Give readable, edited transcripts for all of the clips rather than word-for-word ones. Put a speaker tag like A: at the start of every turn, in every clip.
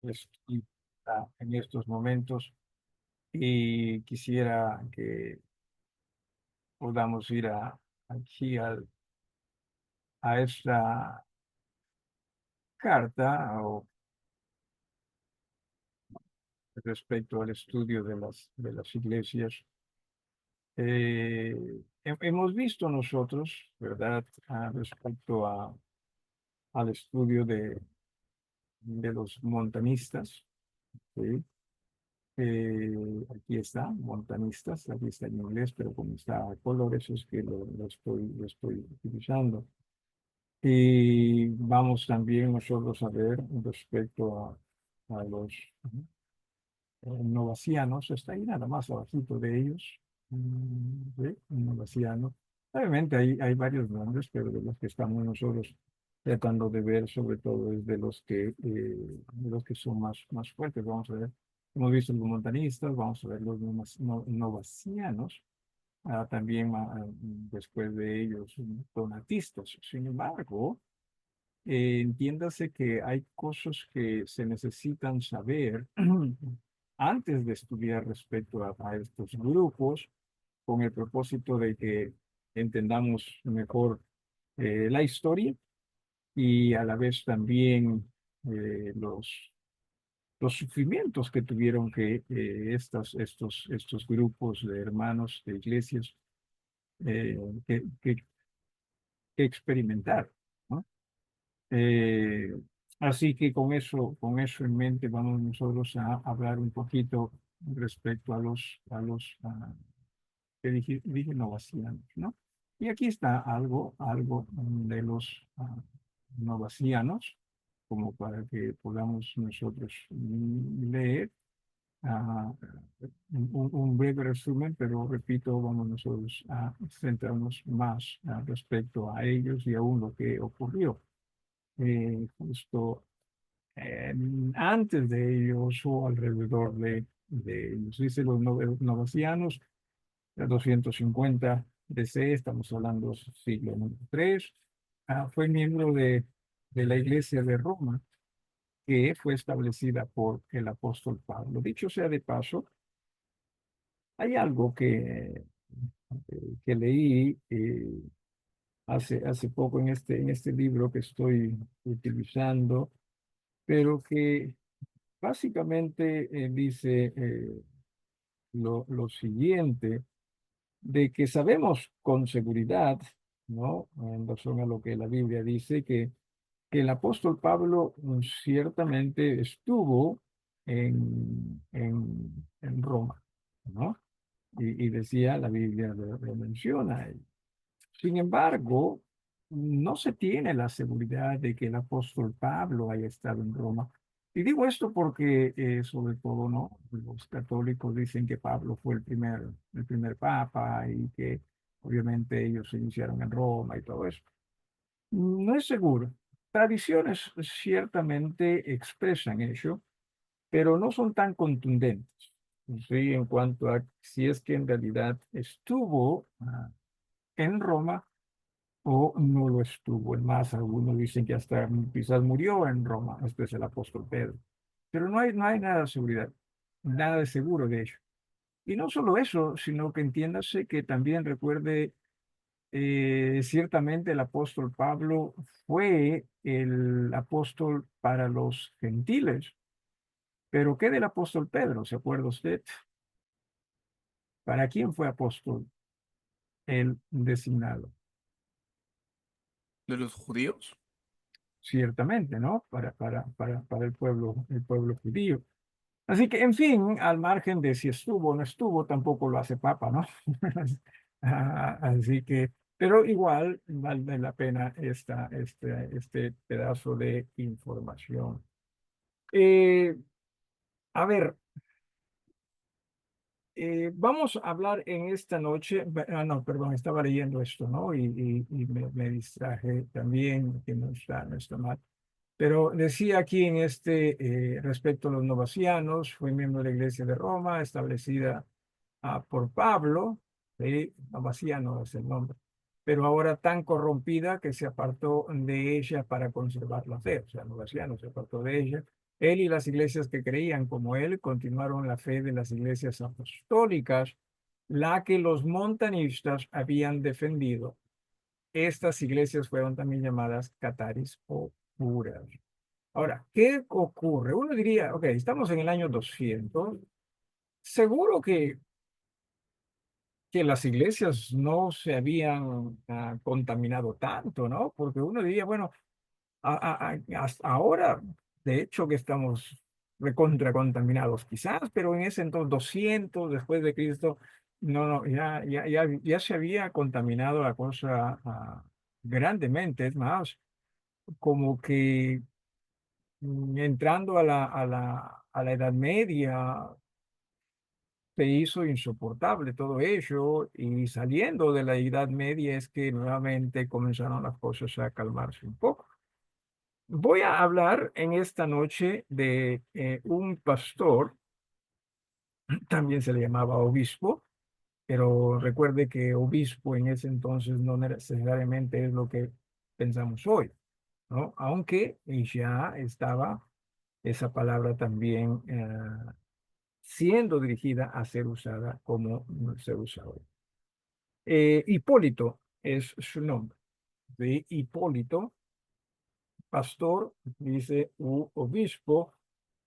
A: estoy en estos momentos y quisiera que podamos ir aquí a esta carta o respecto al estudio de las iglesias. Hemos visto nosotros, ¿verdad?, respecto al estudio de los montanistas, ¿sí? Aquí está, montanistas, aquí está en inglés, pero como está a colores es que lo estoy utilizando. Y vamos también nosotros a ver respecto a los novacianos, está ahí nada más abajito de ellos, ¿sí? Novaciano. Obviamente hay varios nombres, pero de los que estamos nosotros tratando de ver, sobre todo es de los que son más fuertes. Vamos a ver, hemos visto los montanistas, vamos a ver los novacianos, también después de ellos donatistas. Sin embargo, entiéndase que hay cosas que se necesitan saber antes de estudiar respecto a estos grupos, con el propósito de que entendamos mejor la historia y a la vez también los sufrimientos que tuvieron estos grupos de hermanos de iglesias eh, que experimentar, ¿no? Eh, Así que con eso en mente vamos nosotros a hablar un poquito respecto a que dije novacianos, ¿no? Y aquí está algo de los novacianos, como para que podamos nosotros leer ah, un breve resumen, pero repito, vamos nosotros a centrarnos más respecto a ellos y aún lo que ocurrió justo antes de ellos o alrededor de ellos. Dice los novacianos, de 250 DC, estamos hablando siglo III, fue miembro de la Iglesia de Roma, que fue establecida por el apóstol Pablo. Dicho sea de paso, hay algo que leí hace poco en este libro que estoy utilizando, pero que básicamente dice lo siguiente, de que sabemos con seguridad, ¿no? En razón a lo que la Biblia dice, que el apóstol Pablo ciertamente estuvo en Roma, ¿no? Y decía, la Biblia lo menciona. Sin embargo, no se tiene la seguridad de que el apóstol Pablo haya estado en Roma. Y digo esto porque, sobre todo, ¿no? Los católicos dicen que Pablo fue el primer papa y que obviamente ellos se iniciaron en Roma y todo eso. No es seguro. Tradiciones ciertamente expresan eso, pero no son tan contundentes. Sí, en cuanto a si es que en realidad estuvo en Roma o no lo estuvo. Es más, algunos dicen que hasta quizás murió en Roma, esto es el apóstol Pedro. Pero no hay nada de seguridad, nada de seguro de ello. Y no solo eso, sino que entiéndase que también recuerde, ciertamente el apóstol Pablo fue el apóstol para los gentiles. Pero ¿qué del apóstol Pedro? ¿Se acuerda usted? ¿Para quién fue apóstol el designado?
B: ¿De los judíos?
A: Ciertamente, ¿no? Para el pueblo judío. Así que, en fin, al margen de si estuvo o no estuvo, tampoco lo hace Papa, ¿no? Así que, pero igual vale la pena este pedazo de información. Eh, a ver, vamos a hablar en esta noche, no, perdón, estaba leyendo esto, ¿no? Y me distraje también, que no está mal. Pero decía aquí en respecto a los novacianos, fue miembro de la Iglesia de Roma, establecida por Pablo, ¿sí? Novaciano es el nombre, pero ahora tan corrompida que se apartó de ella para conservar la fe. O sea, Novaciano se apartó de ella Él y las iglesias que creían como él continuaron la fe de las iglesias apostólicas, la que los montanistas habían defendido. Estas iglesias fueron también llamadas cataris o puras. Ahora, ¿qué ocurre? Uno diría, ok, estamos en el año 200, seguro que las iglesias no se habían contaminado tanto, ¿no? Porque uno diría, bueno, hasta ahora, de hecho que estamos recontra contaminados quizás, pero en ese entonces, 200 después de Cristo, no, ya se había contaminado la cosa grandemente. Es más, como que entrando a la Edad Media, se hizo insoportable todo ello y saliendo de la Edad Media es que nuevamente comenzaron las cosas a calmarse un poco. Voy a hablar en esta noche de un pastor, también se le llamaba obispo, pero recuerde que obispo en ese entonces no necesariamente es lo que pensamos hoy, ¿no? Aunque ya estaba esa palabra también siendo dirigida a ser usada como se usa hoy. Hipólito es su nombre, de Hipólito, pastor, dice obispo.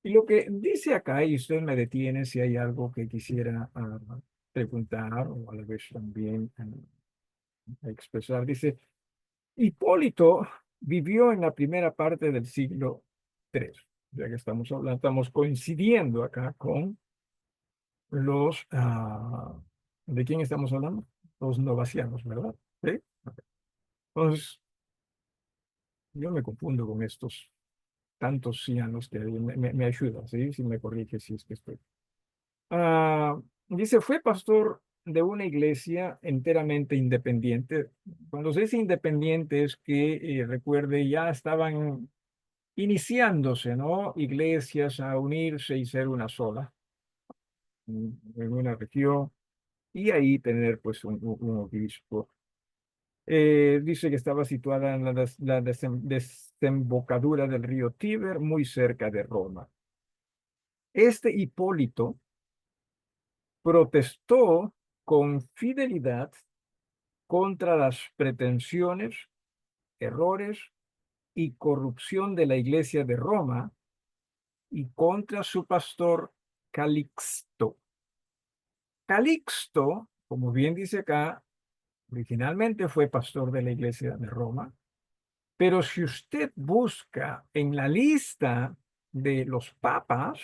A: Y lo que dice acá, y usted me detiene si hay algo que quisiera preguntar o a la vez también expresar, dice, Hipólito vivió en la primera parte del siglo III, ya que estamos hablando, estamos coincidiendo acá con los, ¿de quién estamos hablando? Los novacianos, ¿verdad? ¿Sí? Entonces, yo me confundo con estos tantos cianos que me ayudan, ¿sí? Si me corrige si es que estoy. Dice, fue pastor de una iglesia enteramente independiente. Cuando se dice independiente es que, recuerde, ya estaban iniciándose, ¿no? Iglesias a unirse y ser una sola en una región y ahí tener pues un obispo. Dice que estaba situada en la desembocadura del río Tíber, muy cerca de Roma. Este Hipólito protestó con fidelidad contra las pretensiones, errores y corrupción de la Iglesia de Roma y contra su pastor Calixto. Calixto, como bien dice acá, originalmente fue pastor de la Iglesia de Roma, pero si usted busca en la lista de los papas,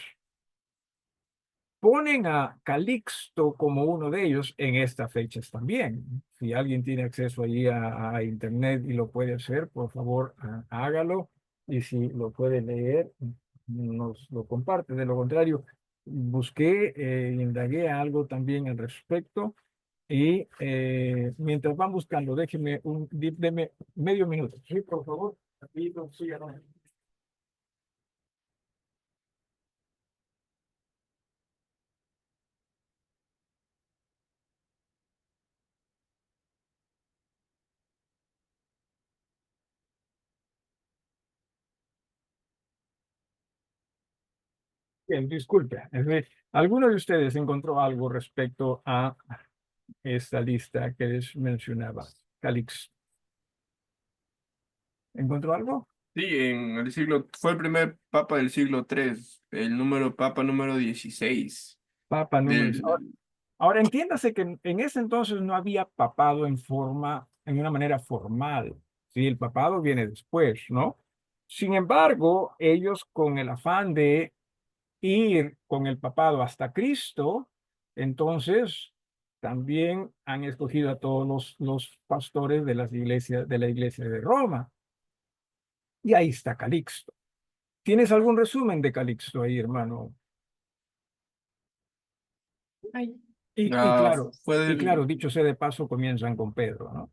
A: ponen a Calixto como uno de ellos en estas fechas también. Si alguien tiene acceso allí a internet y lo puede hacer, por favor, hágalo. Y si lo puede leer, nos lo comparte. De lo contrario, busqué, indagué algo también al respecto. Y mientras van buscando, deme medio minuto. Sí, por favor. Rapidito, síganos. Bien, disculpe. ¿Alguno de ustedes encontró algo respecto a esta lista que les mencionaba? Calix, ¿encontró algo?
B: Sí, en el siglo, fue el primer papa del siglo III, el papa número 16
A: Papa número.
B: del,
A: Ahora, entiéndase que en ese entonces no había papado en una manera formal. Sí, el papado viene después, ¿no? Sin embargo, ellos con el afán de ir con el papado hasta Cristo, entonces también han escogido a todos los pastores de las iglesias, de la iglesia de Roma. Y ahí está Calixto. ¿Tienes algún resumen de Calixto ahí, hermano? Ay. Y
B: ah,
A: claro,
B: fue
A: y claro,
B: del,
A: dicho sea de paso, comienzan con Pedro, ¿no?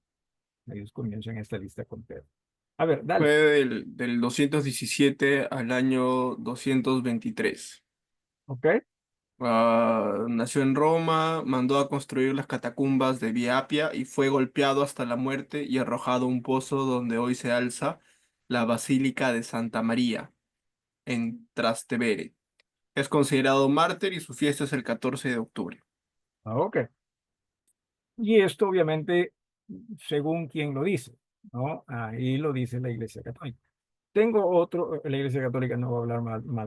A: Ellos comienzan esta lista con Pedro. A ver,
B: fue
A: dale.
B: del 217 al año 223.
A: ¿Ok?
B: Nació en Roma, mandó a construir las catacumbas de Vía Apia y fue golpeado hasta la muerte y arrojado a un pozo donde hoy se alza la Basílica de Santa María. en Trastevere. Es considerado mártir y su fiesta es el 14 de octubre.
A: Ok. Y esto obviamente según quien lo dice, ¿no? Ahí lo dice la Iglesia Católica. Tengo otro, la Iglesia Católica no va a hablar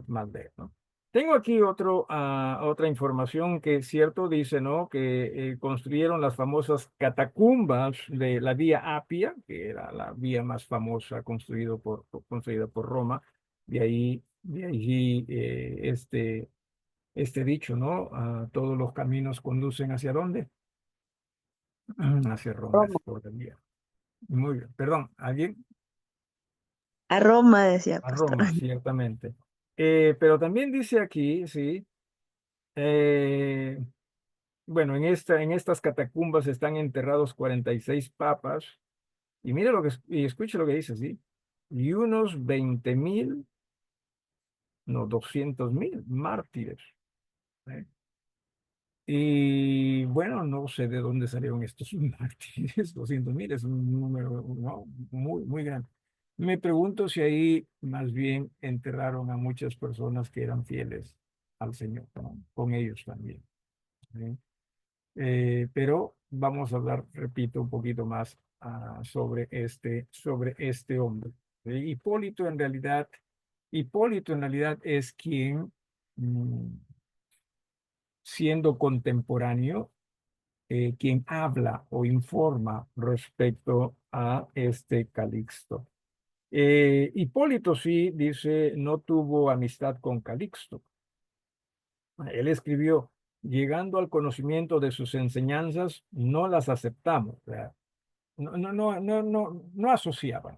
A: mal de él, ¿no? Tengo aquí otra información que es cierto, dice, ¿no? Que construyeron las famosas catacumbas de la Vía Apia, que era la vía más famosa construida por Roma. De ahí este dicho, ¿no? Todos los caminos conducen ¿hacia dónde? Hacia Roma, es
C: Roma.
A: por el día. Muy bien, perdón, ¿alguien?
C: A Roma, decía
A: A
C: pastor.
A: Roma, ciertamente. Pero también dice aquí, sí, eh, bueno, en estas catacumbas están enterrados 46 papas, y mire y escuche lo que dice, sí, y unos 20.000, no, 200.000 mártires. ¿Eh? Y bueno, no sé de dónde salieron estos mártires, 200.000 es un número, ¿no? Muy grande. Me pregunto si ahí más bien enterraron a muchas personas que eran fieles al Señor, ¿no? Con ellos también. ¿Sí? Pero vamos a hablar, repito, un poquito más sobre este hombre. ¿Sí? Hipólito en realidad es quien, mm, siendo contemporáneo, quien habla o informa respecto a este Calixto. Hipólito sí dice, no tuvo amistad con Calixto. Él escribió, llegando al conocimiento de sus enseñanzas, no las aceptamos. O sea, no asociaban.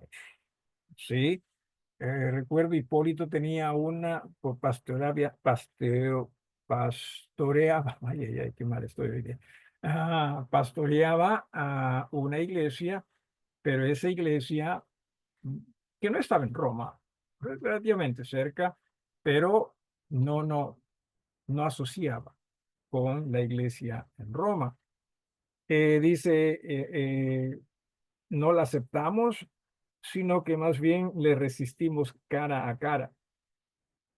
A: Sí. Recuerdo Hipólito tenía pastoreaba, ay, ay, ay, qué mal estoy hoy día. Pastoreaba a una iglesia, pero esa iglesia mm, que no estaba en Roma, relativamente cerca, pero no, no, no asociaba con la iglesia en Roma. Dice, no la aceptamos, sino que más bien le resistimos cara a cara.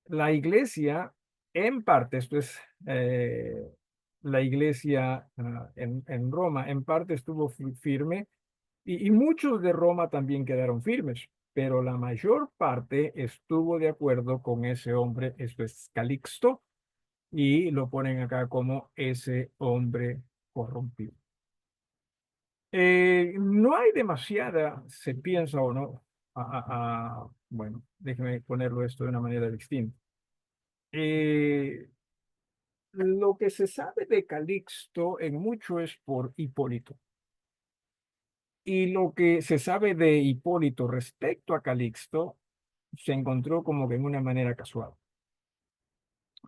A: La iglesia, en parte, esto es la iglesia en Roma, en parte estuvo firme y muchos de Roma también quedaron firmes, pero la mayor parte estuvo de acuerdo con ese hombre, esto es Calixto, y lo ponen acá como ese hombre corrompido. No hay demasiada, se piensa o no, bueno, déjeme ponerlo esto de una manera distinta. Eh, lo que se sabe de Calixto en mucho es por Hipólito. Y lo que se sabe de Hipólito respecto a Calixto se encontró como que en una manera casual.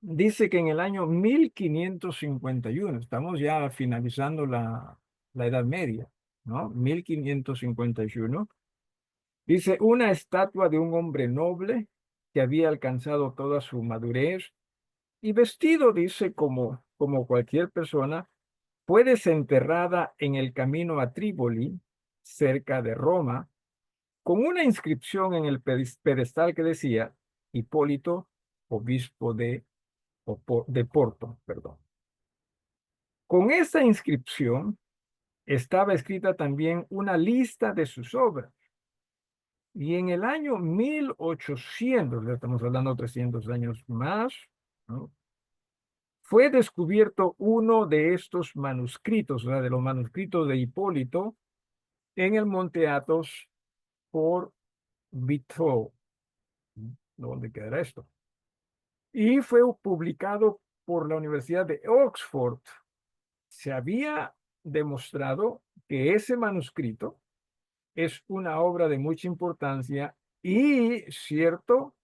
A: Dice que en el año 1551, estamos ya finalizando la Edad Media, ¿no? 1551, dice una estatua de un hombre noble que había alcanzado toda su madurez y vestido, dice, como cualquier persona, fue desenterrada en el camino a Trípoli, cerca de Roma, con una inscripción en el pedestal que decía Hipólito, obispo de Porto, perdón. Con esta inscripción estaba escrita también una lista de sus obras. Y en el año 1800, ya estamos hablando de 300 años más, ¿no? Fue descubierto uno de estos manuscritos, o sea, de los manuscritos de Hipólito, en el Monte Athos por Vitró. ¿Dónde quedará esto? Y fue publicado por la Universidad de Oxford. Se había demostrado que ese manuscrito es una obra de mucha importancia y cierto,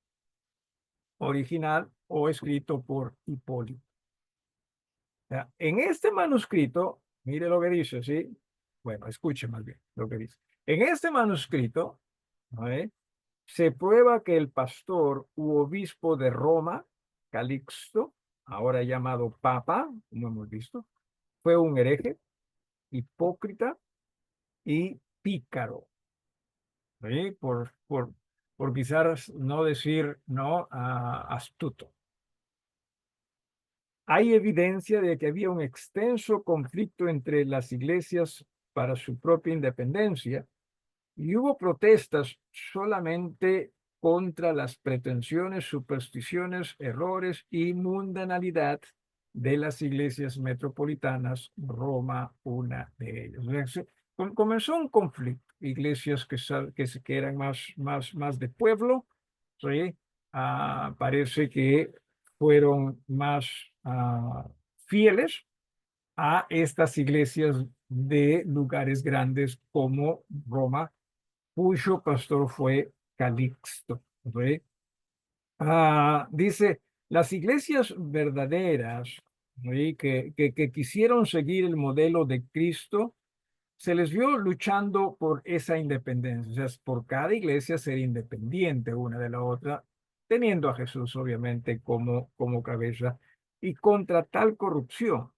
A: original o escrito por Hipólito. O sea, en este manuscrito, mire lo que dice, ¿sí? Bueno, escuche más bien lo que dice. En este manuscrito, ¿no? Se prueba que el pastor u obispo de Roma, Calixto, ahora llamado Papa, como hemos visto, fue un hereje, hipócrita y pícaro. ¿Sí? por quizás no decir no astuto. Hay evidencia de que había un extenso conflicto entre las iglesias para su propia independencia y hubo protestas solamente contra las pretensiones, supersticiones, errores y mundanalidad de las iglesias metropolitanas, Roma, una de ellas. O sea, comenzó un conflicto, iglesias que eran más de pueblo, ¿sí? Parece que fueron más fieles a estas iglesias de lugares grandes como Roma, cuyo pastor fue Calixto. ¿Sí? Dice, las iglesias verdaderas, ¿sí? que quisieron seguir el modelo de Cristo, se les vio luchando por esa independencia, o sea, por cada iglesia ser independiente una de la otra, teniendo a Jesús obviamente como cabeza, y contra tal corrupción.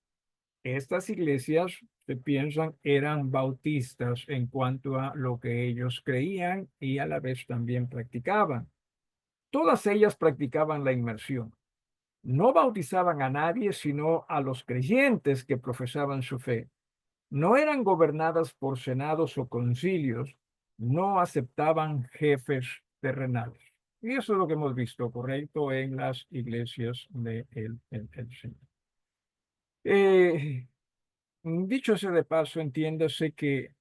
A: Estas iglesias, se piensan, eran bautistas en cuanto a lo que ellos creían y a la vez también practicaban. Todas ellas practicaban la inmersión. No bautizaban a nadie, sino a los creyentes que profesaban su fe. No eran gobernadas por senados o concilios, no aceptaban jefes terrenales. Y eso es lo que hemos visto, correcto, en las iglesias del el Señor. Dicho sea de paso, entiéndase que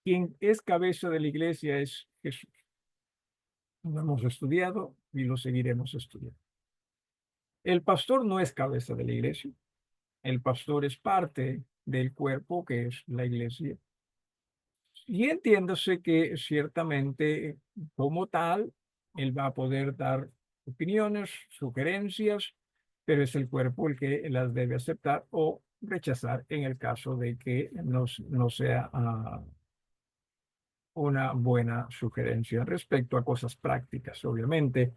A: quien es cabeza de la iglesia es Jesús. Lo hemos estudiado y lo seguiremos estudiando. El pastor no es cabeza de la iglesia. El pastor es parte del cuerpo que es la iglesia. Y entiéndase que ciertamente, como tal, él va a poder dar opiniones, sugerencias, pero es el cuerpo el que las debe aceptar o rechazar en el caso de que no sea una buena sugerencia respecto a cosas prácticas. Obviamente,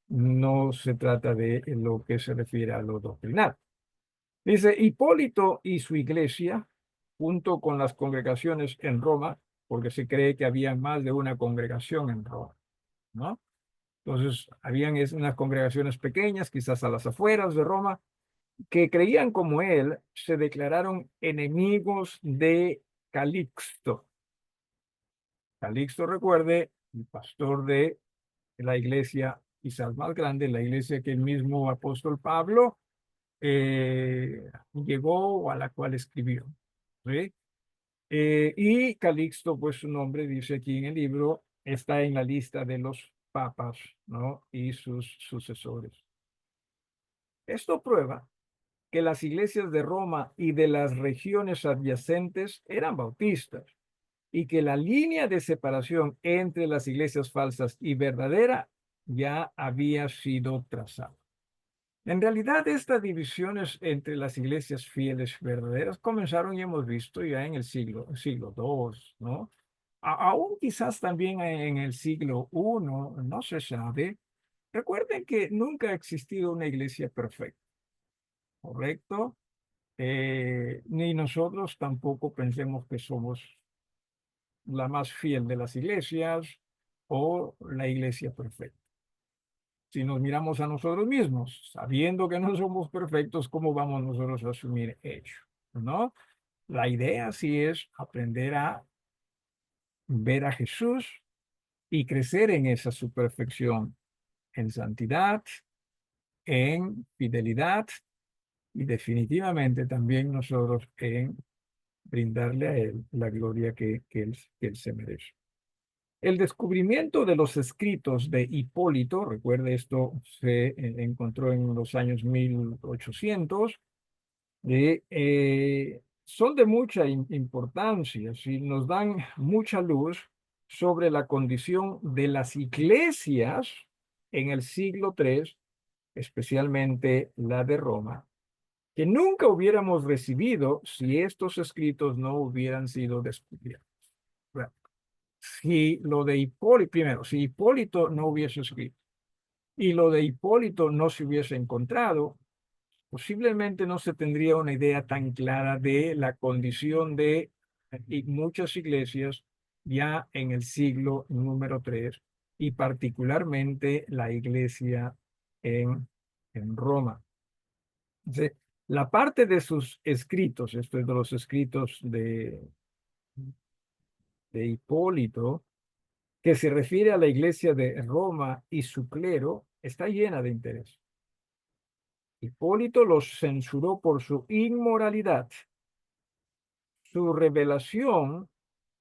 A: no se trata de lo que se refiere a lo doctrinal. Dice, Hipólito y su iglesia, junto con las congregaciones en Roma, porque se cree que había más de una congregación en Roma, ¿no? Entonces, habían unas congregaciones pequeñas, quizás a las afueras de Roma, que creían como él, se declararon enemigos de Calixto. Calixto, recuerde, el pastor de la iglesia quizás más grande, la iglesia que el mismo apóstol Pablo llegó o a la cual escribió. ¿Sí? Y Calixto, pues su nombre dice aquí en el libro, está en la lista de los papas, ¿no? Y sus sucesores. Esto prueba que las iglesias de Roma y de las regiones adyacentes eran bautistas y que la línea de separación entre las iglesias falsas y verdadera ya había sido trazada. En realidad, estas divisiones entre las iglesias fieles verdaderas comenzaron y hemos visto ya en el siglo II, ¿no? Aún quizás también en el siglo I, no se sabe. Recuerden que nunca ha existido una iglesia perfecta, ¿correcto? Ni nosotros tampoco pensemos que somos la más fiel de las iglesias o la iglesia perfecta. Si nos miramos a nosotros mismos, sabiendo que no somos perfectos, ¿cómo vamos nosotros a asumir ello? ¿No? La idea sí es aprender a ver a Jesús y crecer en esa su perfección, en santidad, en fidelidad y definitivamente también nosotros en brindarle a Él la gloria que él se merece. El descubrimiento de los escritos de Hipólito, recuerde esto se encontró en los años 1800, son de mucha importancia y nos dan mucha luz sobre la condición de las iglesias en el siglo III, especialmente la de Roma, que nunca hubiéramos recibido si estos escritos no hubieran sido descubiertos. Bueno, si lo de Hipólito, primero, si Hipólito no hubiese escrito y lo de Hipólito no se hubiese encontrado, posiblemente no se tendría una idea tan clara de la condición de muchas iglesias ya en el siglo número 3 y particularmente la iglesia en Roma. Entonces, la parte de sus escritos, esto es de los escritos de Hipólito, que se refiere a la iglesia de Roma y su clero, está llena de interés. Hipólito los censuró por su inmoralidad. Su revelación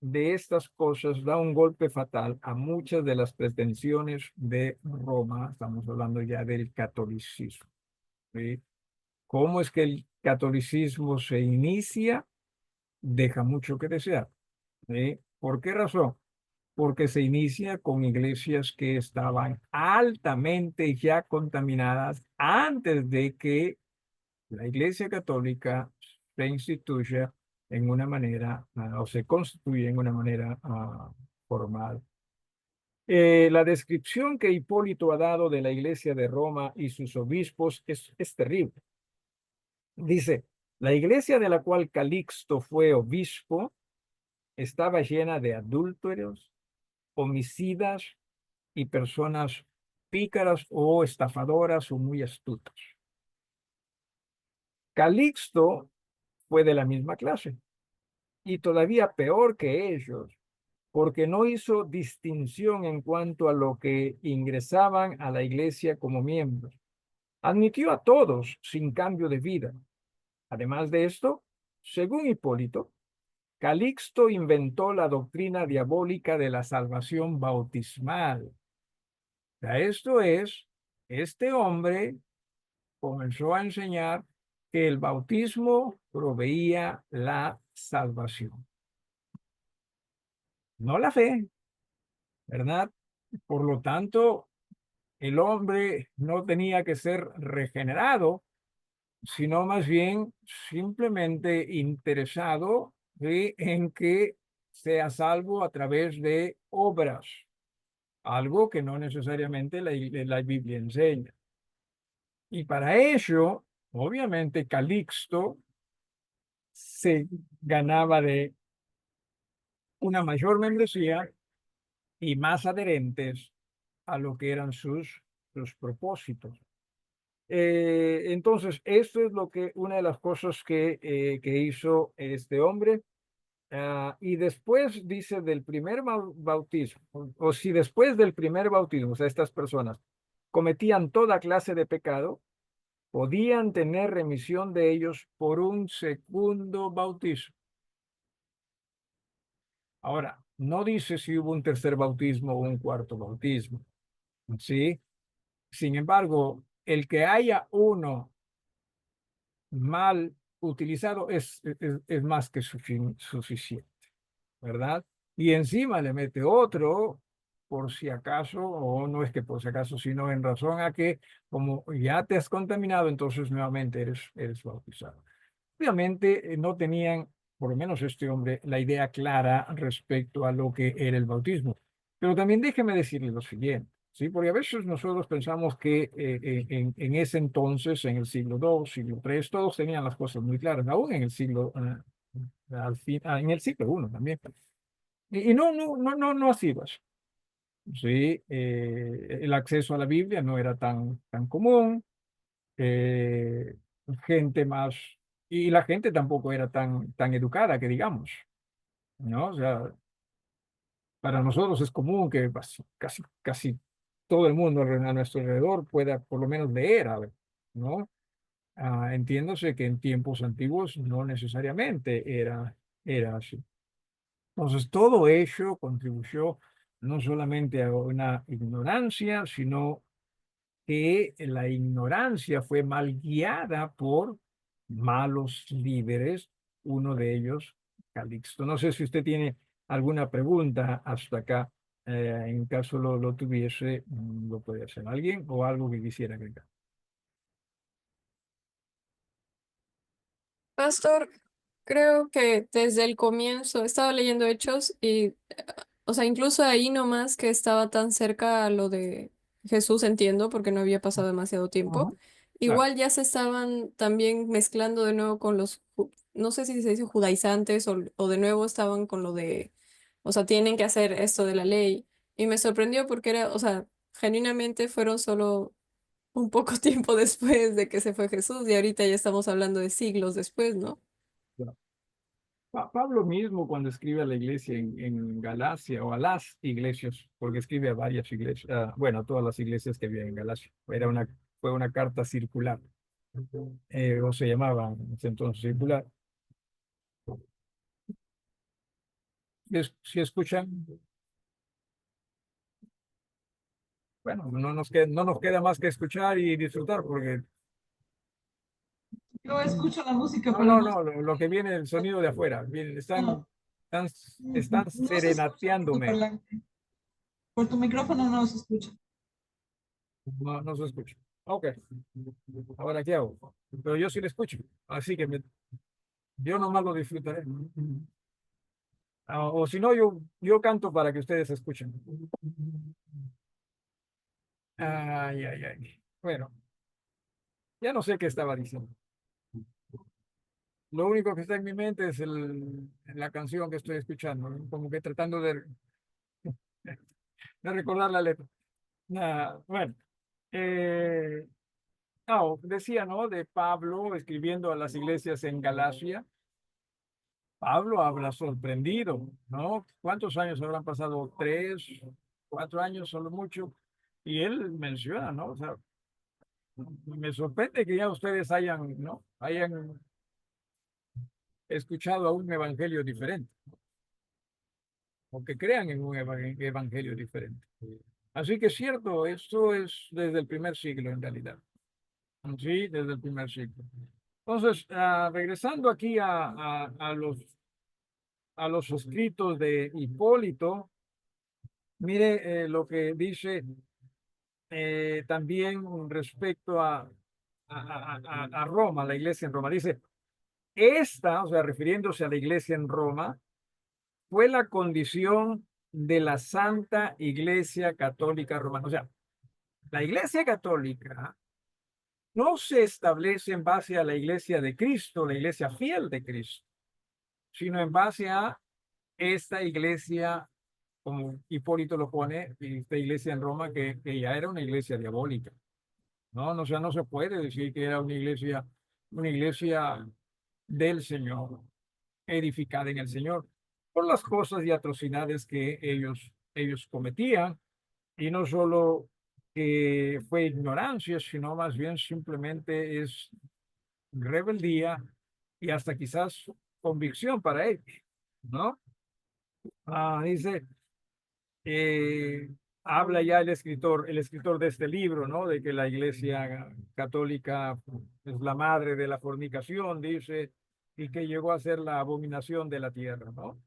A: de estas cosas da un golpe fatal a muchas de las pretensiones de Roma. Estamos hablando ya del catolicismo, ¿sí? ¿Cómo es que el catolicismo se inicia? Deja mucho que desear, ¿sí? ¿Por qué razón? Porque se inicia con iglesias que estaban altamente ya contaminadas antes de que la Iglesia Católica se instituya en una manera, o se constituye en una manera formal. La descripción que Hipólito ha dado de la Iglesia de Roma y sus obispos es terrible. Dice, la iglesia de la cual Calixto fue obispo estaba llena de adúlteros, homicidas y personas pícaras o estafadoras o muy astutas. Calixto fue de la misma clase y todavía peor que ellos, porque no hizo distinción en cuanto a lo que ingresaban a la iglesia como miembros. Admitió a todos sin cambio de vida. Además de esto, según Hipólito, Calixto inventó la doctrina diabólica de la salvación bautismal. O sea, esto es, este hombre comenzó a enseñar que el bautismo proveía la salvación, no la fe, ¿verdad? Por lo tanto, el hombre no tenía que ser regenerado, sino más bien simplemente interesado, ¿sí?, en que sea salvo a través de obras, algo que no necesariamente la Biblia enseña. Y para ello, obviamente, Calixto se ganaba de una mayor membresía y más adherentes a lo que eran sus propósitos. Entonces, esto es una de las cosas que hizo este hombre. Y después dice del primer bautismo, o si después del primer bautismo, o sea, estas personas cometían toda clase de pecado, podían tener remisión de ellos por un segundo bautismo. Ahora, no dice si hubo un tercer bautismo o un cuarto bautismo, ¿sí? Sin embargo, el que haya uno mal utilizado es más que suficiente, ¿verdad? Y encima le mete otro por si acaso, o no es que por si acaso, sino en razón a que como ya te has contaminado, entonces nuevamente eres bautizado. Obviamente no tenían, por lo menos este hombre, la idea clara respecto a lo que era el bautismo. Pero también déjeme decirle lo siguiente, ¿sí? Porque a veces nosotros pensamos que en ese entonces, en el siglo II, siglo III, todos tenían las cosas muy claras, aún en el siglo, en el siglo I también. Y no ha sido así. Sí, el acceso a la Biblia no era tan común. eh, Gente más, y la gente tampoco era tan educada que digamos, ¿no? O sea, para nosotros es común que casi todo el mundo a nuestro alrededor pueda por lo menos leer, ¿no? Entiéndose que en tiempos antiguos no necesariamente era así. Entonces, todo ello contribuyó no solamente a una ignorancia, sino que la ignorancia fue mal guiada por malos líderes, uno de ellos, Calixto. No sé si usted tiene alguna pregunta hasta acá. En caso lo tuviese, lo puede hacer alguien o algo que quisiera agregar.
D: Pastor, creo que desde el comienzo estaba leyendo Hechos y, o sea, incluso ahí nomás que estaba tan cerca a lo de Jesús, entiendo, porque no había pasado demasiado tiempo.
A: Ujú. Claro.
D: Igual ya se estaban también mezclando de nuevo con no sé si se dice judaizantes o de nuevo estaban con lo de, o sea, tienen que hacer esto de la ley. Y me sorprendió porque era, o sea, genuinamente fueron solo un poco tiempo después de que se fue Jesús y ahorita ya estamos hablando de siglos después, ¿no?
A: Pablo mismo cuando escribe a la iglesia en Galacia o a las iglesias, porque escribe a varias iglesias, bueno, a todas las iglesias que había en Galacia, fue una carta circular, o se llamaba en ese entonces circular. Si escuchan, bueno, no nos queda más que escuchar y disfrutar, porque
E: Yo escucho la música,
A: no,
E: pero
A: no,
E: no,
A: no, lo que viene el sonido de afuera,
E: no,
A: están
E: no se escucha por tu
A: serenateándome.
E: parlante. Por tu micrófono no se escucha.
A: No, no se escucha. Ok. Ahora, ¿qué hago? Pero yo sí le escucho. Así que yo nomás lo disfrutaré. O si no, yo canto para que ustedes escuchen. Ay, ay, ay. Bueno, ya no sé qué estaba diciendo. Lo único que está en mi mente es la canción que estoy escuchando, ¿no? Como que tratando de recordar la letra. Bueno, eh, decía, ¿no? De Pablo escribiendo a las iglesias en Galacia. Pablo habla sorprendido, ¿no? ¿Cuántos años habrán pasado? 3, 4 años, solo mucho. Y él menciona, ¿no? O sea, me sorprende que ya ustedes hayan, ¿no? Hayan escuchado a un evangelio diferente, o que crean en un evangelio diferente. Así que es cierto, esto es desde el primer siglo en realidad. Sí, desde el primer siglo. Entonces, regresando aquí a los escritos de Hipólito, mire lo que dice también respecto a Roma, la iglesia en Roma. Dice, esta, o sea, refiriéndose a la iglesia en Roma, fue la condición de la Santa Iglesia Católica Romana. O sea, la iglesia católica no se establece en base a la iglesia de Cristo, la iglesia fiel de Cristo, sino en base a esta iglesia, como Hipólito lo pone, esta iglesia en Roma, que ya era una iglesia diabólica. No, no, o sea, no se puede decir que era una iglesia del Señor, edificada en el Señor, por las cosas y atrocidades que ellos cometían, y no solo que fue ignorancia, sino más bien simplemente es rebeldía y hasta quizás convicción para ellos, ¿no? Dice, eh, habla ya el escritor de este libro, ¿no? De que la Iglesia Católica es la madre de la fornicación, dice, y que llegó a ser la abominación de la tierra, ¿no?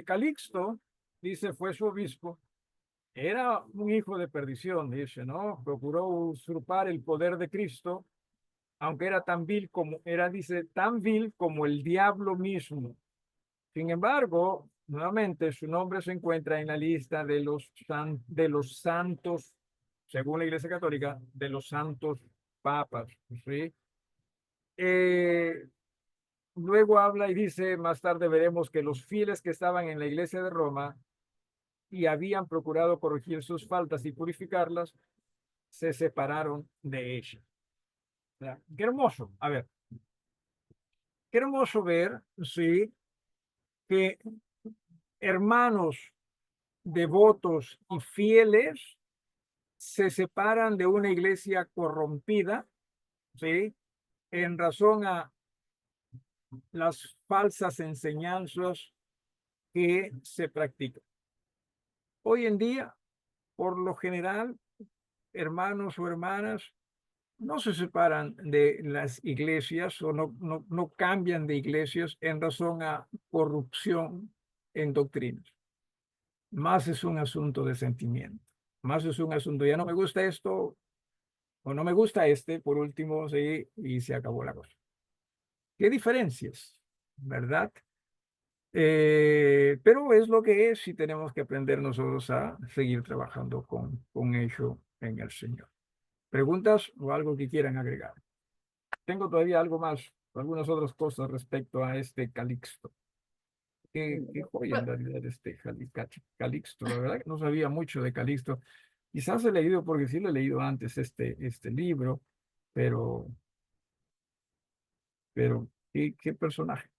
A: Calixto, dice, fue su obispo, era un hijo de perdición, dice, ¿no? Procuró usurpar el poder de Cristo, aunque era tan vil como, dice, tan vil como el diablo mismo. Sin embargo, nuevamente su nombre se encuentra en la lista de los santos, según la Iglesia Católica, de los santos papas, ¿sí? Eh, Luego habla y dice, más tarde veremos que los fieles que estaban en la Iglesia de Roma y habían procurado corregir sus faltas y purificarlas, se separaron de ella. O sea, qué hermoso, a ver, qué hermoso ver, sí, que hermanos devotos y fieles se separan de una iglesia corrompida, ¿sí? En razón a las falsas enseñanzas que se practican. Hoy en día, por lo general, hermanos o hermanas no se separan de las iglesias o no cambian de iglesias en razón a corrupción en doctrinas. Más es un asunto de sentimiento. Más es un asunto, ya no me gusta esto, o no me gusta este, por último, sí, y se acabó la cosa. ¿Qué diferencias? ¿Verdad? Pero es lo que es y tenemos que aprender nosotros a seguir trabajando con ello en el Señor. ¿Preguntas o algo que quieran agregar? Tengo todavía algo más, algunas otras cosas respecto a este Calixto. qué joya en realidad este Calixto. La verdad que no sabía mucho de Calixto. Quizás he leído, porque sí lo he leído antes este libro, pero, pero qué personaje.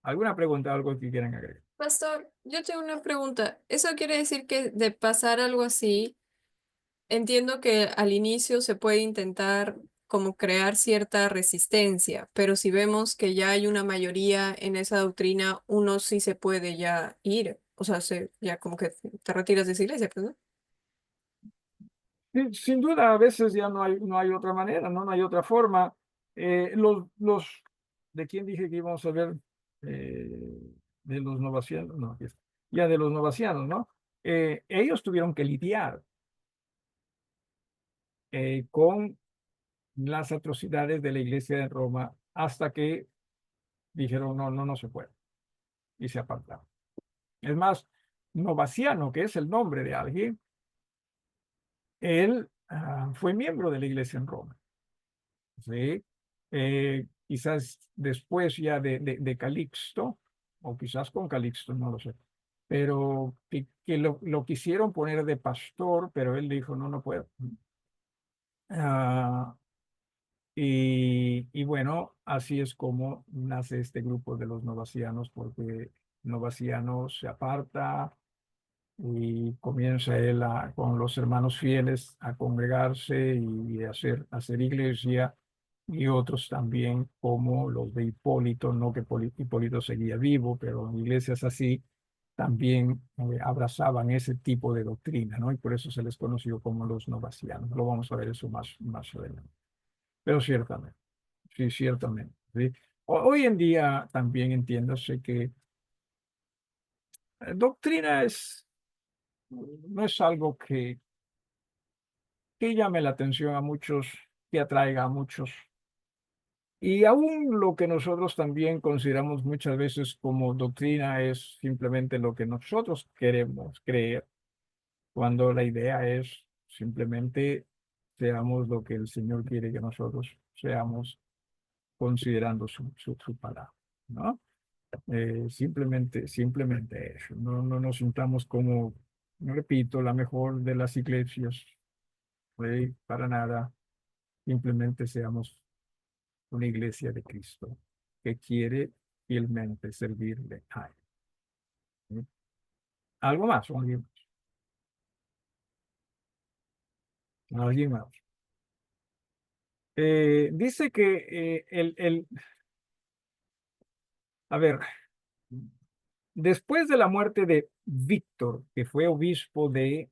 A: ¿Alguna pregunta, algo que quieran agregar?
D: Pastor, yo tengo una pregunta. ¿Eso quiere decir que de pasar algo así, entiendo que al inicio se puede intentar como crear cierta resistencia, pero si vemos que ya hay una mayoría en esa doctrina, uno sí se puede ya ir, o sea, ya como que te retiras de esa iglesia, pues, ¿no?
A: Sin duda, a veces ya no hay otra manera, ¿no? No hay otra forma. ¿De quién dije que íbamos a ver? De los novacianos, no, aquí está. Ya de los novacianos, ¿no? Ellos tuvieron que lidiar con las atrocidades de la iglesia de Roma hasta que dijeron, no, no, no se puede, y se apartaron. Es más, Novaciano, que es el nombre de alguien, él fue miembro de la iglesia en Roma. ¿Sí? Quizás después ya de Calixto, o quizás con Calixto, no lo sé, pero que lo quisieron poner de pastor, pero él dijo, no, no puedo. Ah, y bueno, así es como nace este grupo de los novacianos, porque Novaciano se aparta y comienza él con los hermanos fieles a congregarse y hacer iglesia, y otros también como los de Hipólito, no que Hipólito seguía vivo, pero en iglesias así también abrazaban ese tipo de doctrina, ¿no? Y por eso se les conoció como los novacianos. Lo vamos a ver eso más adelante. Pero ciertamente, sí, ciertamente. ¿Sí? Hoy en día también entiéndase que doctrina no es algo que llame la atención a muchos, que atraiga a muchos. Y aún lo que nosotros también consideramos muchas veces como doctrina es simplemente lo que nosotros queremos creer, cuando la idea es simplemente seamos lo que el Señor quiere que nosotros seamos, considerando su palabra, ¿no? Simplemente eso. No, no nos sintamos como, repito, la mejor de las iglesias, para nada. Simplemente seamos una iglesia de Cristo que quiere fielmente servirle a Él. ¿Sí? ¿Algo más? ¿Alguien más? Dice que a ver, después de la muerte de Víctor, que fue obispo de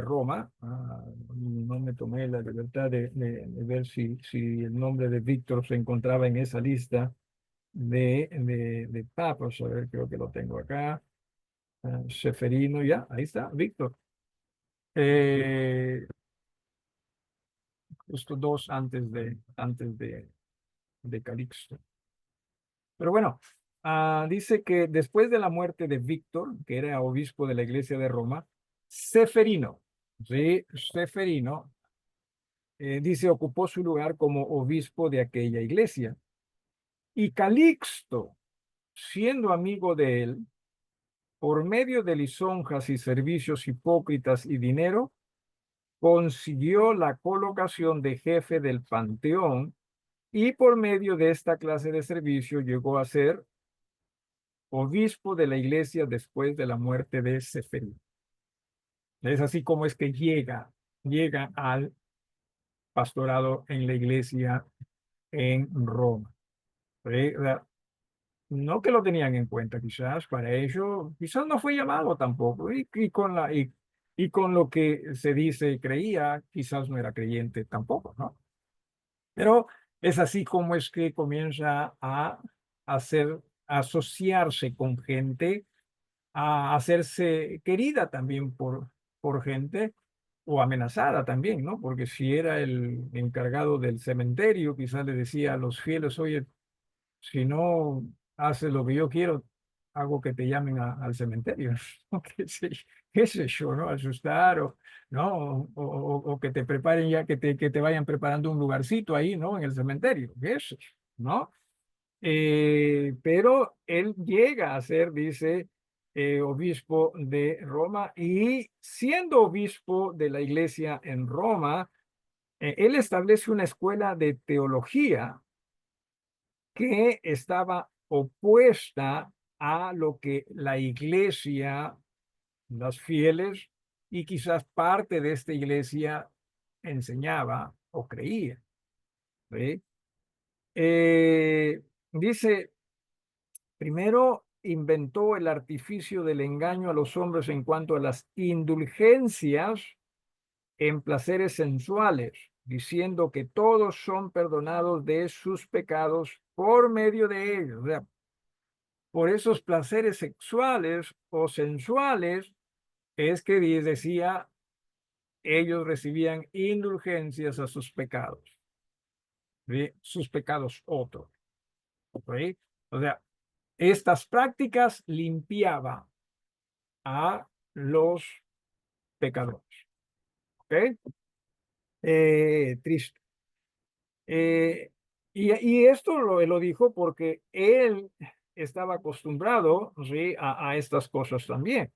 A: Roma, no me tomé la libertad de ver si el nombre de Víctor se encontraba en esa lista de papas. A ver, creo que lo tengo acá. Seferino, ya, ahí está, Víctor. Eh, Justo dos antes de Calixto. Pero bueno, dice que después de la muerte de Víctor, que era obispo de la iglesia de Roma, Seferino, sí, Seferino, dice, ocupó su lugar como obispo de aquella iglesia. Y Calixto, siendo amigo de él, por medio de lisonjas y servicios hipócritas y dinero, consiguió la colocación de jefe del panteón, y por medio de esta clase de servicio llegó a ser obispo de la iglesia después de la muerte de Seferino. Es así como es que llega al pastorado en la iglesia en Roma. No que lo tenían en cuenta, quizás para ello, quizás no fue llamado tampoco, y con lo que se dice y creía, quizás no era creyente tampoco, ¿no? Pero es así como es que comienza a asociarse con gente, a hacerse querida también por gente, o amenazada también, ¿no? Porque si era el encargado del cementerio, quizás le decía a los fieles, oye, si no haces lo que yo quiero, hago que te llamen al cementerio, ¿no? Qué sé yo, ¿no? Asustar, ¿no? O que te preparen ya, que te vayan preparando un lugarcito ahí, ¿no? En el cementerio, qué sé yo, ¿no? Pero él llega a ser, dice, obispo de Roma, y siendo obispo de la iglesia en Roma, él establece una escuela de teología que estaba opuesta a lo que la iglesia, los fieles y quizás parte de esta iglesia enseñaba o creía. ¿Sí? Dice, primero inventó el artificio del engaño a los hombres en cuanto a las indulgencias en placeres sensuales, diciendo que todos son perdonados de sus pecados por medio de ellos. O sea, por esos placeres sexuales o sensuales es que decía, ellos recibían indulgencias a sus pecados, ¿sí? Sus pecados otros. ¿Sí? O sea, estas prácticas limpiaban a los pecadores. ¿Ok? Triste. Y esto lo dijo porque él estaba acostumbrado, ¿sí? a estas cosas también.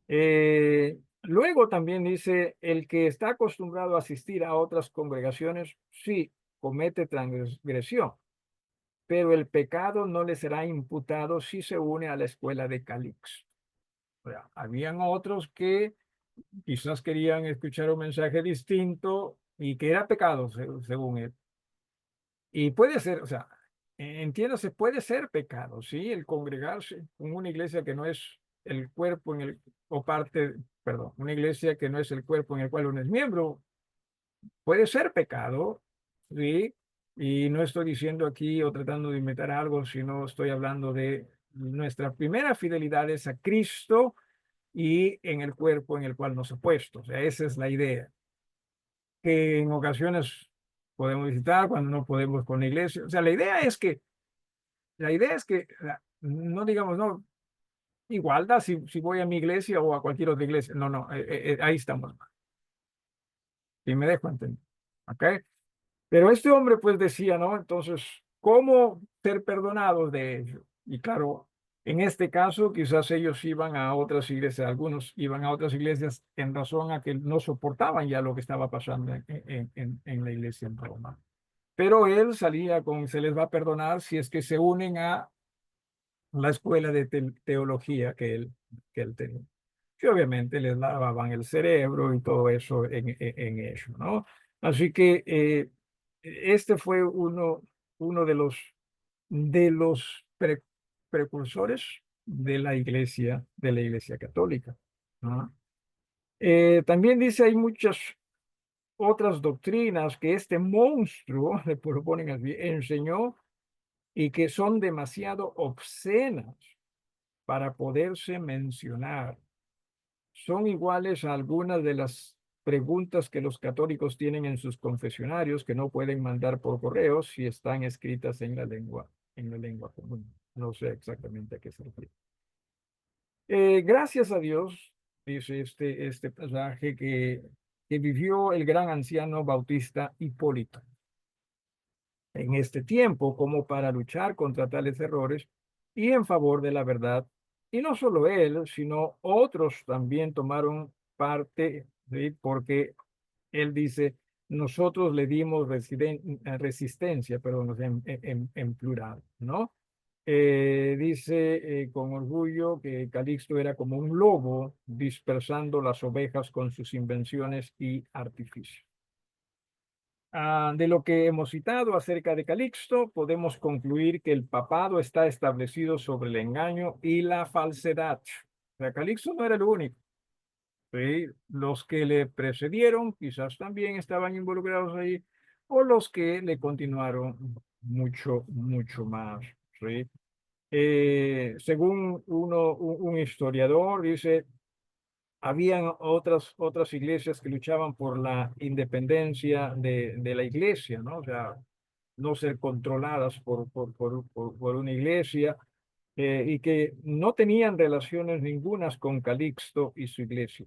A: Luego también dice, el que está acostumbrado a asistir a otras congregaciones, sí, comete transgresión, pero el pecado no le será imputado si se une a la escuela de Calixto. O sea, habían otros que quizás querían escuchar un mensaje distinto y que era pecado, según él. Y puede ser, o sea, entiéndase, puede ser pecado, ¿sí? El congregarse en una iglesia que no es el cuerpo en el, o parte, perdón, una iglesia que no es el cuerpo en el cual uno es miembro, puede ser pecado, ¿sí? Y no estoy diciendo aquí o tratando de inventar algo, sino estoy hablando de nuestra primera fidelidad es a Cristo y en el cuerpo en el cual nos ha puesto. O sea, esa es la idea. Que en ocasiones podemos visitar, cuando no podemos con la iglesia. O sea, la idea es que no digamos, no, igualdad si voy a mi iglesia o a cualquier otra iglesia. No, no, ahí estamos. Y me dejo entender. ¿Ok? Pero este hombre pues decía, ¿no? Entonces, ¿cómo ser perdonados de ello? Y claro, en este caso quizás ellos iban a otras iglesias, algunos iban a otras iglesias en razón a que no soportaban ya lo que estaba pasando en la iglesia en Roma. Pero él salía con, se les va a perdonar si es que se unen a la escuela de teología que él tenía. Y obviamente les lavaban el cerebro y todo eso en eso, ¿no? Así que este fue uno de los precursores de la iglesia católica, ¿no? También dice, hay muchas otras doctrinas que este monstruo, le proponen así, enseñó y que son demasiado obscenas para poderse mencionar. Son iguales a algunas de las preguntas que los católicos tienen en sus confesionarios que no pueden mandar por correo si están escritas en la lengua común. No sé exactamente a qué se refiere. Gracias a Dios, dice este pasaje, que vivió el gran anciano bautista Hipólito en este tiempo como para luchar contra tales errores y en favor de la verdad. Y no solo él, sino otros también tomaron parte, ¿sí? Porque él dice, nosotros le dimos resistencia, perdón, en plural, ¿no? Dice con orgullo que Calixto era como un lobo dispersando las ovejas con sus invenciones y artificios. De lo que hemos citado acerca de Calixto, podemos concluir que el papado está establecido sobre el engaño y la falsedad. O sea, Calixto no era el único. ¿Sí? Los que le precedieron quizás también estaban involucrados ahí, o los que le continuaron mucho, mucho más. ¿Sí? Según un historiador, dice, habían otras iglesias que luchaban por la independencia de la iglesia, ¿no? O sea, no ser controladas por una iglesia, y que no tenían relaciones ningunas con Calixto y su iglesia.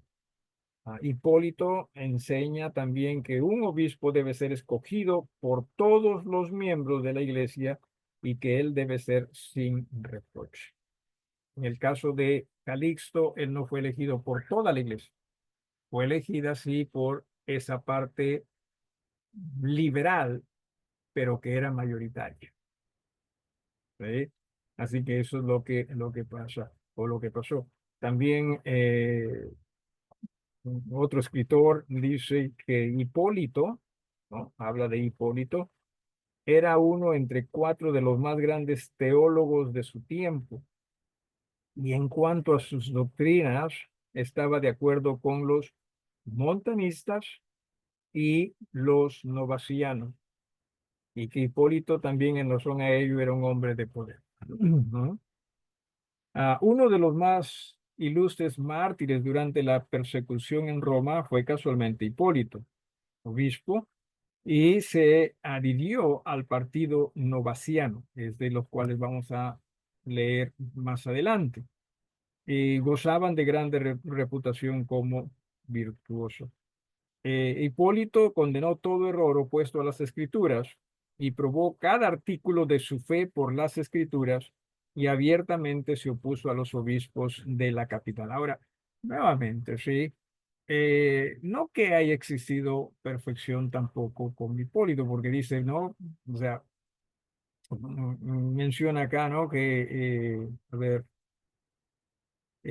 A: Hipólito enseña también que un obispo debe ser escogido por todos los miembros de la iglesia y que él debe ser sin reproche. En el caso de Calixto, él no fue elegido por toda la iglesia, fue elegida sí por esa parte liberal, pero que era mayoritaria. ¿Sí? Así que eso es lo que pasa o lo que pasó. También otro escritor dice que Hipólito, ¿no? Habla de Hipólito, era uno entre cuatro de los más grandes teólogos de su tiempo. Y en cuanto a sus doctrinas, estaba de acuerdo con los montanistas y los novacianos. Y que Hipólito también en razón a ello era un hombre de poder. Ujú. Uno de los más ilustres mártires durante la persecución en Roma fue casualmente Hipólito, obispo, y se adhirió al partido novaciano, es de los cuales vamos a leer más adelante. Y gozaban de grande reputación como virtuoso. Hipólito condenó todo error opuesto a las escrituras y probó cada artículo de su fe por las escrituras y abiertamente se opuso a los obispos de la capital. Ahora, nuevamente, sí, no que haya existido perfección tampoco con Hipólito, porque dice, no, o sea, menciona acá, ¿no? Que, a ver,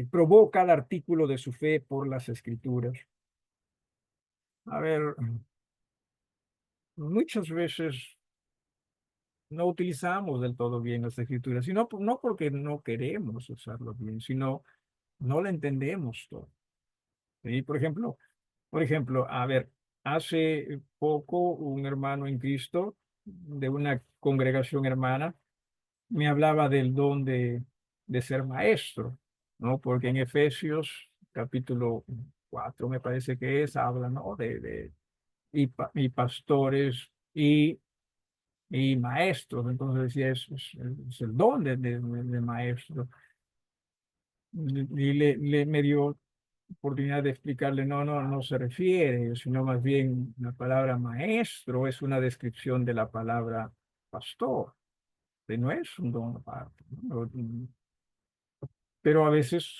A: probó cada artículo de su fe por las escrituras. A ver, muchas veces no utilizamos del todo bien las escrituras, sino no porque no queremos usarlo bien, sino no lo entendemos todo. ¿Sí? Por ejemplo, a ver, hace poco un hermano en Cristo de una congregación hermana me hablaba del don de ser maestro, ¿no? Porque en Efesios capítulo 4 me parece que es, habla, ¿no? Y pastores y maestros. Entonces decía, es el don de maestro. Y me dio oportunidad de explicarle, no se refiere, sino más bien la palabra maestro es una descripción de la palabra pastor, que no es un don aparte, ¿no? Pero a veces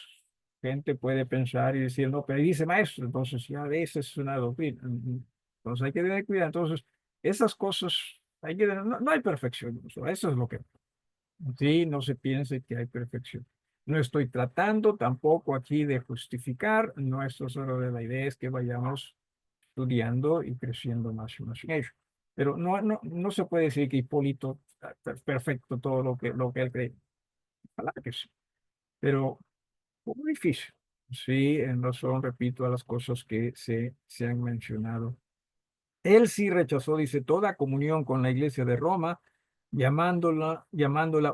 A: gente puede pensar y decir, no, pero ahí dice maestro, entonces ya a veces es una doctrina. Entonces hay que tener cuidado. Entonces, esas cosas, no hay perfección. Eso es lo que, sí, no se piense que hay perfección. No estoy tratando tampoco aquí de justificar, no esto solo de la idea es que vayamos estudiando y creciendo más y más en ello. Pero no se puede decir que Hipólito perfecto todo lo que él cree. Ojalá que sí. Pero muy difícil. Sí, en razón, repito, a las cosas que se han mencionado. Él sí rechazó, dice, toda comunión con la iglesia de Roma, llamándola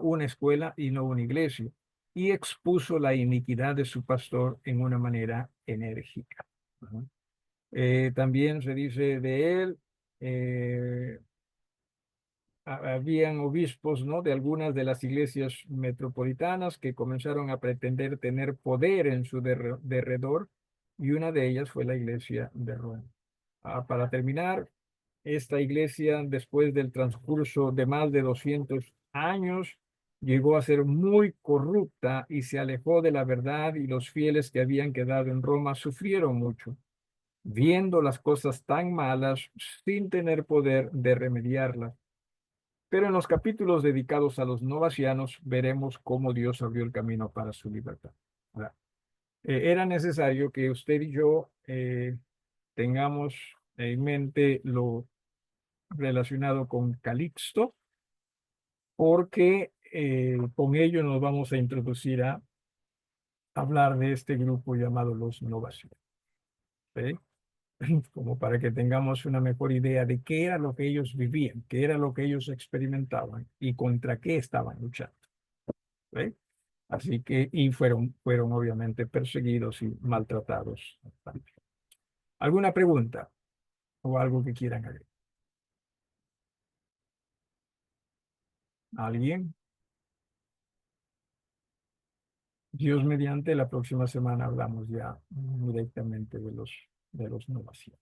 A: una escuela y no una iglesia, y expuso la iniquidad de su pastor en una manera enérgica. Ajá. También se dice de él, eh, habían obispos, ¿no? De algunas de las iglesias metropolitanas que comenzaron a pretender tener poder en su derredor, y una de ellas fue la iglesia de Roma. Para terminar, esta iglesia, después del transcurso de más de 200 años, llegó a ser muy corrupta y se alejó de la verdad, y los fieles que habían quedado en Roma sufrieron mucho, viendo las cosas tan malas sin tener poder de remediarlas. Pero en los capítulos dedicados a los novacianos veremos cómo Dios abrió el camino para su libertad. Ahora, era necesario que usted y yo tengamos en mente lo relacionado con Calixto, porque con ello nos vamos a introducir a hablar de este grupo llamado los novacianos. ¿Sí? Como para que tengamos una mejor idea de qué era lo que ellos vivían, qué era lo que ellos experimentaban y contra qué estaban luchando. ¿Sí? Así que, y fueron obviamente perseguidos y maltratados. ¿Alguna pregunta o algo que quieran agregar? ¿Alguien? Dios mediante, la próxima semana hablamos ya directamente de los novacianos.